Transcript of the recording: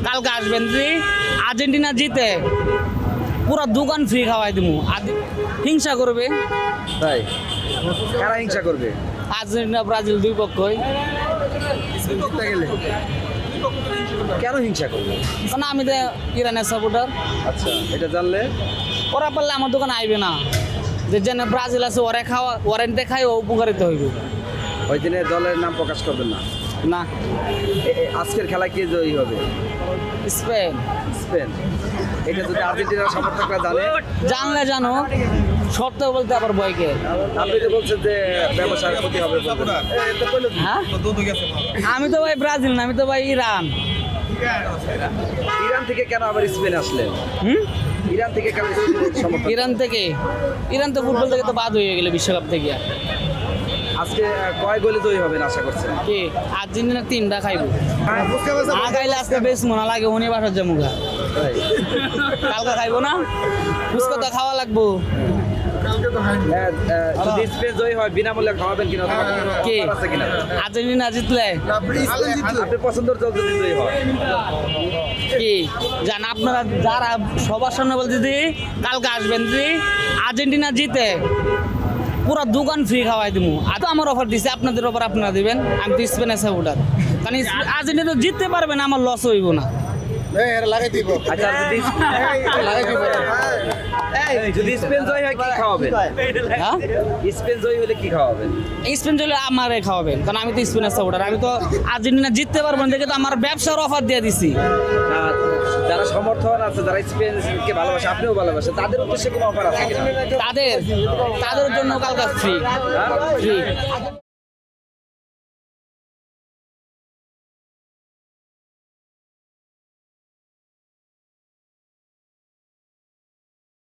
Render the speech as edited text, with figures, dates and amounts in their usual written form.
কালকে আসবেন যদি আর্জেন্টিনা জিতে পুরো দোকান ফ্রি খাওয়াই দিব। হিংসা করবে তাই কারা হিংসা করবে আর্জেন্টিনা ব্রাজিল দুই পক্ষই। জিততে গেলে কেন হিংসা করবে? কারণ আমি তো ইরানের সাপোর্টার। আচ্ছা, এটা জানলে ওরা পারলে আমার দোকানে আইবে না। যে যেন ব্রাজিল আছে ওরা খাওয়া ওরেন্টে খাই ও উপকারিত হইবে ওই দিনে দলের নাম প্রকাশ করবেন না। না। আজকের খেলা কে জয়ী হবে? স্পেন। স্পেন। এটা যদি আর্জেন্টিনার সমর্থকরা জানে, জানলে জানো, সত্য বলতে আবার ভয়কে। আপনি তো বলছেন যে ব্যবসার ক্ষতি হবে বলবেন। হ্যাঁ, আমি তো ভাই ব্রাজিল না, আমি তো ভাই ইরান। ইরান থেকে কেন আবার স্পেন আসলেন? ইরান থেকে কেন সমর্থক? ইরান তো ফুটবল থেকে তো বাদ হয়ে গেল বিশ্বকাপ থেকে। আজকে কয় গোলে জয়ী হবেন আশা করছেন? কি আর্জেন্টিনা 3টা খাইব। আগাইলে আজকে বেশ মনে লাগে উনি বাসার জামুগা তাই? কালকে খাইবো না, ফুচকা তো খাওয়া লাগবো। যদি স্পেন জয়ী হয় বিনামূল্যে খাওয়াবেন কিনা? কি আছে কিনা? আর্জেন্টিনা জিতলে আপনি পছন্দের দল যদি জয়ী হয় কি জান আপনারা যারা সবার সামনে বলতে যদি কালকে আসবেন যদি আর্জেন্টিনা জিতে পুরো দোকান ফ্রি খাওয়াই দিব। আর তো আমার অফার দিছে, আপনাদের অফার আপনারা দিবেন। আমি তো স্পেনের সাপোর্টার, কারণ আর্জেন্টিনা তো জিততে পারবে না, আমার লস হইব না। আচ্ছা, যদি স্পেন জয়ী হয় কি খাওয়াবেন? হ্যাঁ, স্পেন জয়ী হলে কি খাওয়াবেন? স্পেন চলে আমারে খাওয়াবেন, কারণ আমি তো স্পেনের সাপোর্টার। আমি তো আর্জেন্টিনা জিততে পারবো না দেখে তো আমার ব্যবসার অফার দিয়ে দিছি। আর যারা সমর্থন আছে, যারা স্পেনকে ভালোবাসে, আপনিও ভালোবাসেন, তাদের উদ্দেশ্যে কোনো অফার আছে কিনা? তাদের জন্য কালকে ফ্রি।